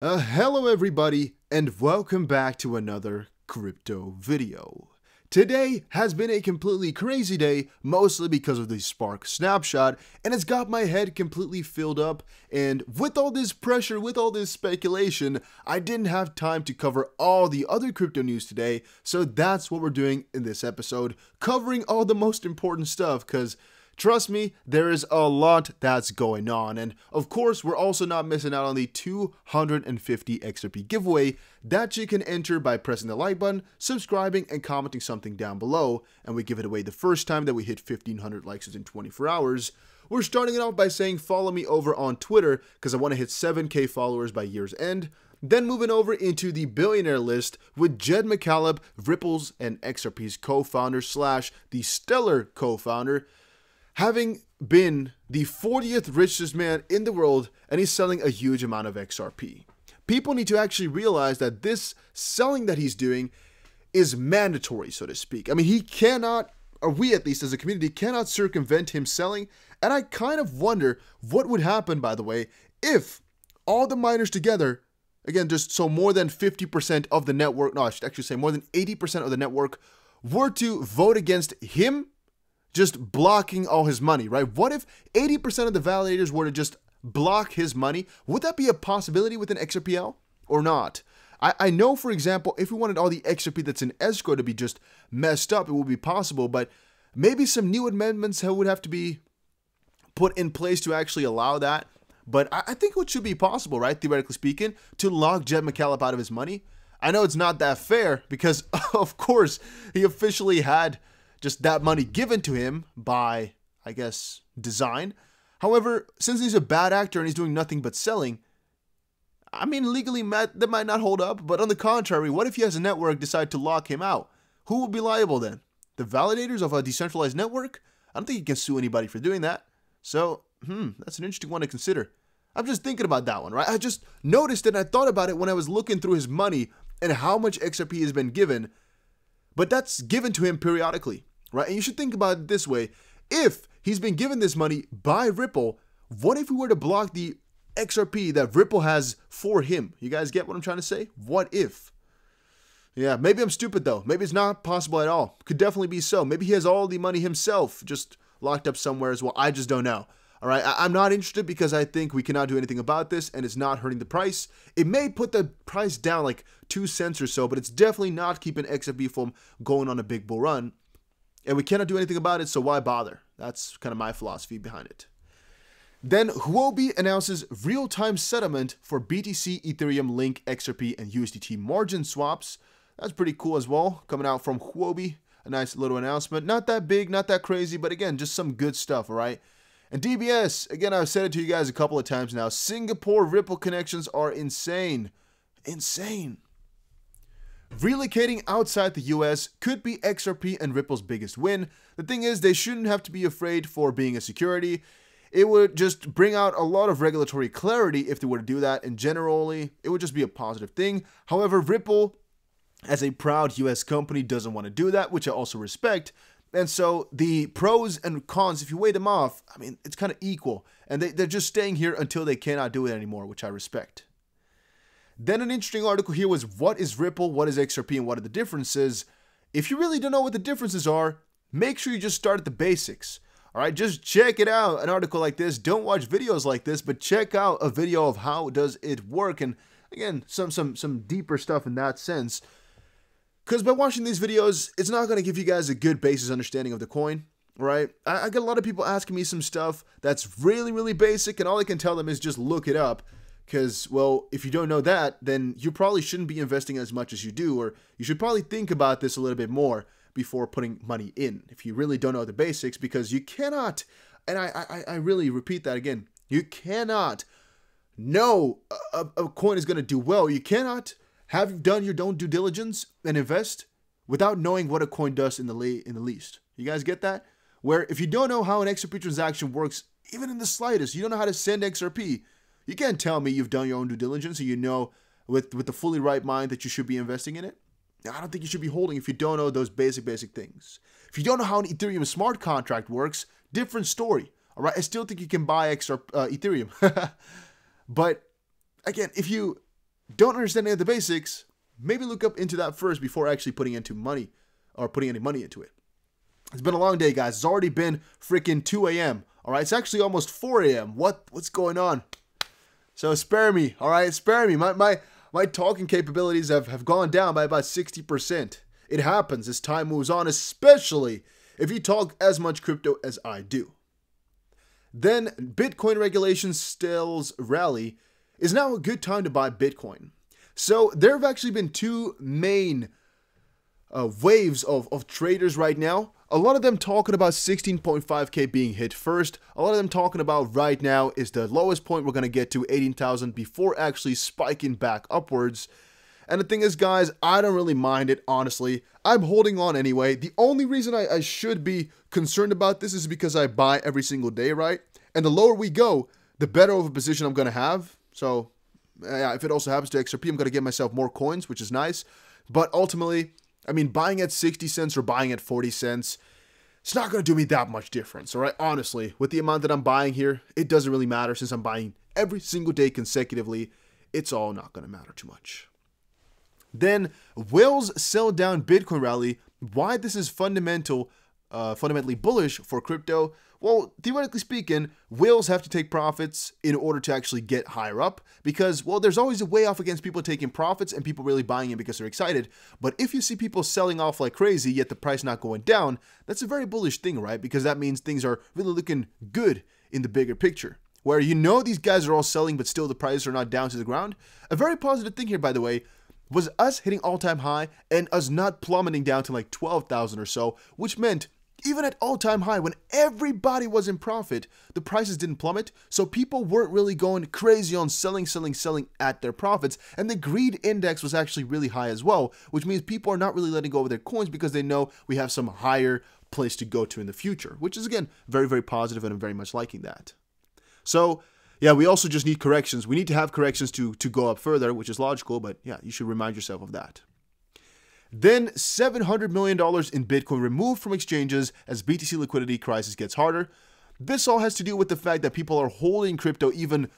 Hello everybody, and welcome back to another crypto video. Today has been a completely crazy day, mostly because of the Spark snapshot, and it's got my head completely filled up, and with all this pressure, with all this speculation, I didn't have time to cover all the other crypto news today, so that's what we're doing in this episode, covering all the most important stuff, because trust me, there is a lot that's going on, and of course, we're also not missing out on the 250 XRP giveaway that you can enter by pressing the like button, subscribing, and commenting something down below, and we give it away the first time that we hit 1,500 likes within 24 hours. We're starting it off by saying follow me over on Twitter, because I want to hit 7K followers by year's end. Then moving over into the billionaire list with Jed McCaleb, Ripple's and XRP's co-founder / the stellar co-founder, having been the 40th richest man in the world, and he's selling a huge amount of XRP. People need to actually realize that this selling that he's doing is mandatory, so to speak. I mean, he cannot, or we at least as a community, cannot circumvent him selling, and I kind of wonder what would happen, by the way, if all the miners together, again, just so more than 50% of the network, no, I should actually say more than 80% of the network, were to vote against him just blocking all his money, right? What if 80% of the validators were to just block his money? Would that be a possibility within XRPL or not? I know, for example, if we wanted all the XRP that's in escrow to be just messed up, it would be possible, but maybe some new amendments would have to be put in place to actually allow that. But I think it should be possible, right? Theoretically speaking, to lock Jed McCaleb out of his money. I know it's not that fair because, of course, he officially had just that money given to him by, I guess, design. However, since he's a bad actor and he's doing nothing but selling, I mean, legally, that might not hold up. But on the contrary, what if he has a network decide to lock him out? Who will be liable then? The validators of a decentralized network? I don't think you can sue anybody for doing that. So, that's an interesting one to consider. I'm just thinking about that one, right? I just noticed it and I thought about it when I was looking through his money and how much XRP has been given. But that's given to him periodically, right? And you should think about it this way. If he's been given this money by Ripple, what if we were to block the XRP that Ripple has for him? You guys get what I'm trying to say? What if? Yeah, maybe I'm stupid though. Maybe it's not possible at all. Could definitely be so. Maybe he has all the money himself just locked up somewhere as well. I just don't know. All right, I'm not interested because I think we cannot do anything about this and it's not hurting the price. It may put the price down like 2 cents or so, but it's definitely not keeping XRP from going on a big bull run. And we cannot do anything about it, so why bother? That's kind of my philosophy behind it. Then Huobi announces real-time settlement for BTC, Ethereum, Link, XRP, and USDT margin swaps. That's pretty cool as well, coming out from Huobi. A nice little announcement. Not that big, not that crazy, but again, just some good stuff, all right? And DBS, again, I've said it to you guys a couple of times now, Singapore Ripple connections are insane. Insane. Relocating outside the US could be XRP and Ripple's biggest win. The thing is, they shouldn't have to be afraid for being a security. It would just bring out a lot of regulatory clarity if they were to do that, and generally, it would just be a positive thing. However, Ripple, as a proud US company, doesn't want to do that, which I also respect. And so the pros and cons, if you weigh them off, I mean, it's kind of equal. And they're just staying here until they cannot do it anymore, which I respect. Then an interesting article here was what is Ripple, what is XRP, and what are the differences? If you really don't know what the differences are, make sure you just start at the basics. All right, just check it out. An article like this, don't watch videos like this, but check out a video of how does it work. And again, some deeper stuff in that sense. Because by watching these videos, it's not going to give you guys a good basis understanding of the coin, right? I get a lot of people asking me some stuff that's really, really basic, and all I can tell them is just look it up. Because, well, if you don't know that, then you probably shouldn't be investing as much as you do, or you should probably think about this a little bit more before putting money in, if you really don't know the basics, because you cannot, and I really repeat that again, you cannot know a coin is going to do well. You cannot have done your own due diligence and invest without knowing what a coin does in the least. You guys get that? Where if you don't know how an XRP transaction works, even in the slightest, you don't know how to send XRP, you can't tell me you've done your own due diligence and you know with the fully right mind that you should be investing in it. I don't think you should be holding if you don't know those basic things. If you don't know how an Ethereum smart contract works, different story. All right, I still think you can buy Ethereum. But again, if you don't understand any of the basics, maybe look up into that first before actually putting into money or putting any money into it. It's been a long day, guys. It's already been freaking 2 a.m. All right, it's actually almost 4 a.m. What's going on? So spare me, all right? Spare me. My talking capabilities have gone down by about 60%. It happens as time moves on, especially if you talk as much crypto as I do. Then Bitcoin regulation stills rally. Is now a good time to buy Bitcoin? So there have actually been two main waves of traders right now. A lot of them talking about 16.5K being hit first. A lot of them talking about right now is the lowest point we're going to get to 18,000 before actually spiking back upwards. And the thing is, guys, I don't really mind it, honestly. I'm holding on anyway. The only reason I should be concerned about this is because I buy every single day, right? And the lower we go, the better of a position I'm going to have. So yeah, if it also happens to XRP, I'm going to get myself more coins, which is nice. But ultimately, I mean, buying at 60 cents or buying at 40 cents, it's not going to do me that much difference, all right? Honestly, with the amount that I'm buying here, it doesn't really matter since I'm buying every single day consecutively. It's all not going to matter too much. Then, whales sell down Bitcoin rally. Why this is fundamentally bullish for crypto? Well, theoretically speaking, whales have to take profits in order to actually get higher up because, well, there's always a way off against people taking profits and people really buying it because they're excited. But if you see people selling off like crazy, yet the price not going down, that's a very bullish thing, right? Because that means things are really looking good in the bigger picture. Where you know these guys are all selling, but still the prices are not down to the ground. A very positive thing here, by the way, was us hitting all-time high and us not plummeting down to like 12,000 or so, which meant even at all-time high, when everybody was in profit, the prices didn't plummet, so people weren't really going crazy on selling at their profits, and the greed index was actually really high as well, which means people are not really letting go of their coins because they know we have some higher place to go to in the future, which is, again, very, very positive, and I'm very much liking that. So, yeah, we also just need corrections. We need to have corrections to go up further, which is logical, but yeah, you should remind yourself of that. Then $700 million in Bitcoin removed from exchanges as BTC liquidity crisis gets harder. This all has to do with the fact that people are holding crypto even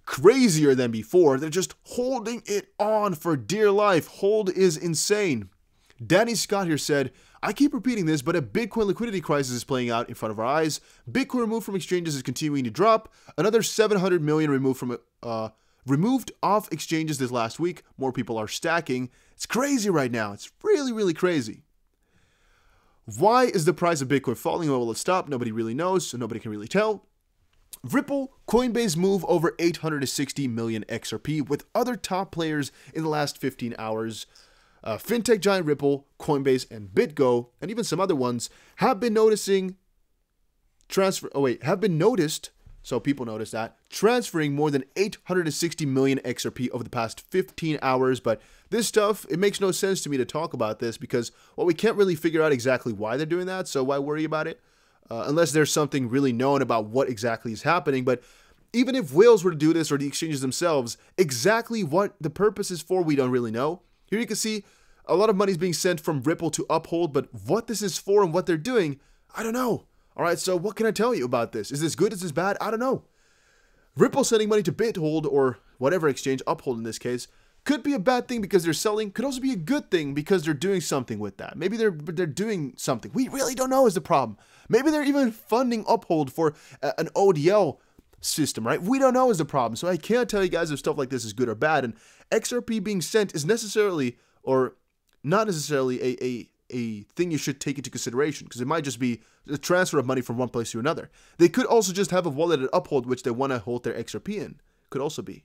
crazier than before. They're just holding it on for dear life. Hold is insane. Danny Scott here said, I keep repeating this, but a Bitcoin liquidity crisis is playing out in front of our eyes. Bitcoin removed from exchanges is continuing to drop. Another 700 million removed off exchanges this last week. More people are stacking. It's crazy right now. It's really, really crazy. Why is the price of Bitcoin falling? Well, will it stop? Nobody really knows, so nobody can really tell. Ripple, Coinbase move over 860 million XRP with other top players in the last 15 hours. Fintech giant Ripple, Coinbase, and BitGo, and even some other ones have been noticed, so people notice that, transferring more than 860 million XRP over the past 15 hours. But this stuff, it makes no sense to me to talk about this because, well, we can't really figure out exactly why they're doing that, so why worry about it? Unless there's something really known about what exactly is happening. But even if whales were to do this or the exchanges themselves, exactly what the purpose is for, we don't really know. Here you can see a lot of money is being sent from Ripple to Uphold, but what this is for and what they're doing, I don't know. All right, so what can I tell you about this? Is this good? Is this bad? I don't know. Ripple sending money to BitHold or whatever exchange, Uphold in this case, could be a bad thing because they're selling. Could also be a good thing because they're doing something with that. Maybe they're doing something. We really don't know is the problem. Maybe they're even funding Uphold for an ODL system, right? We don't know is the problem. So I can't tell you guys if stuff like this is good or bad. And XRP being sent is necessarily or not necessarily a thing you should take into consideration because it might just be a transfer of money from one place to another. They could also just have a wallet at Uphold which they want to hold their XRP in. Could also be.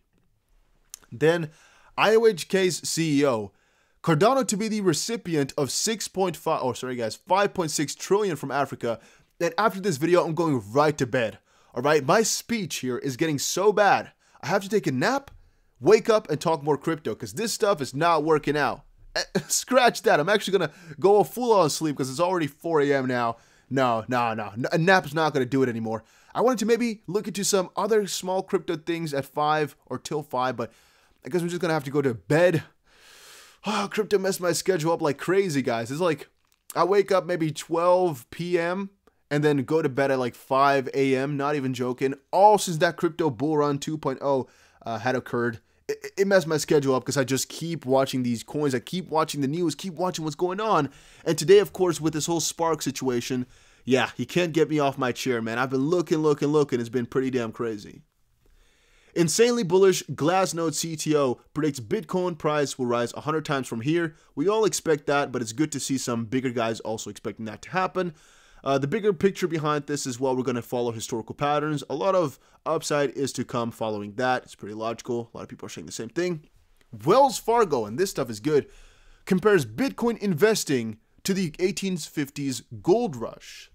Then IOHK's CEO, Cardano to be the recipient of 5.6 trillion from Africa. And after this video, I'm going right to bed. All right, my speech here is getting so bad. I have to take a nap, wake up, and talk more crypto because this stuff is not working out. Scratch that. I'm actually going to go full on sleep because it's already 4 a.m. now. No. A nap is not going to do it anymore. I wanted to maybe look into some other small crypto things at 5 or till 5, but I guess I'm just going to have to go to bed. Oh, crypto messed my schedule up like crazy, guys. It's like I wake up maybe 12 p.m. and then go to bed at like 5 a.m. Not even joking. All since that crypto bull run 2.0 had occurred it messed my schedule up because I just keep watching these coins. I keep watching the news, keep watching what's going on. And today, of course, with this whole Spark situation, yeah, he can't get me off my chair, man. I've been looking. It's been pretty damn crazy. Insanely bullish Glassnode CTO predicts Bitcoin price will rise 100 times from here. We all expect that, but it's good to see some bigger guys also expecting that to happen. The bigger picture behind this is, well, we're going to follow historical patterns. A lot of upside is to come following that. It's pretty logical. A lot of people are saying the same thing. Wells Fargo, and this stuff is good, compares Bitcoin investing to the 1850s gold rush.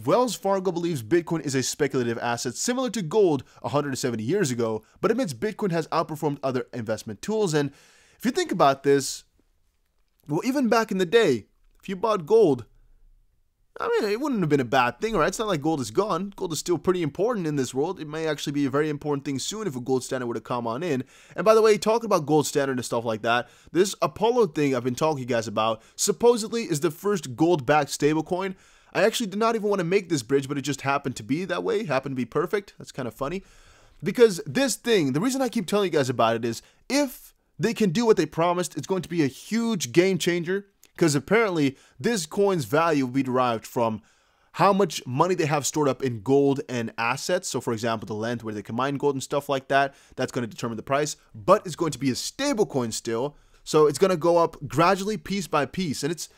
Wells Fargo believes Bitcoin is a speculative asset similar to gold 170 years ago, but admits Bitcoin has outperformed other investment tools. And if you think about this, well, even back in the day, if you bought gold, I mean, it wouldn't have been a bad thing, right? It's not like gold is gone. Gold is still pretty important in this world. It may actually be a very important thing soon if a gold standard were to come on in. And by the way, talking about gold standard and stuff like that, this Apollo thing I've been talking to you guys about supposedly is the first gold-backed stablecoin. I actually did not even want to make this bridge, but it just happened to be that way, happened to be perfect. That's kind of funny. Because this thing, the reason I keep telling you guys about it is, if they can do what they promised, it's going to be a huge game changer. Because apparently, this coin's value will be derived from how much money they have stored up in gold and assets. So for example, the length where they can mine gold and stuff like that, that's going to determine the price. But it's going to be a stable coin still. So it's going to go up gradually, piece by piece. And it's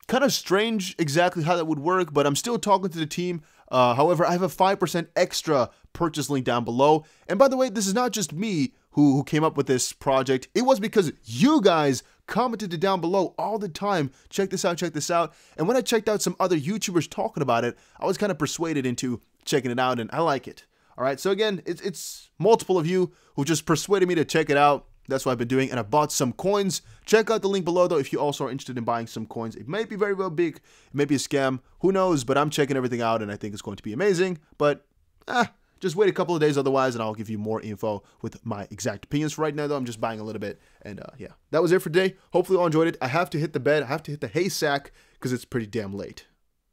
kind of strange exactly how that would work, but I'm still talking to the team. However, I have a 5% extra purchase link down below. And by the way, this is not just me who came up with this project. It was because you guys commented it down below all the time. Check this out, check this out. And when I checked out some other YouTubers talking about it, I was kind of persuaded into checking it out, and I like it. All right, so again, it's multiple of you who just persuaded me to check it out. That's what I've been doing, and I bought some coins. Check out the link below, though, if you also are interested in buying some coins. It may be very well big. It may be a scam. Who knows? But I'm checking everything out, and I think it's going to be amazing. But, just wait a couple of days otherwise, and I'll give you more info with my exact opinions. For right now, though, I'm just buying a little bit. And, yeah, that was it for today. Hopefully you all enjoyed it. I have to hit the bed. I have to hit the hay sack because it's pretty damn late.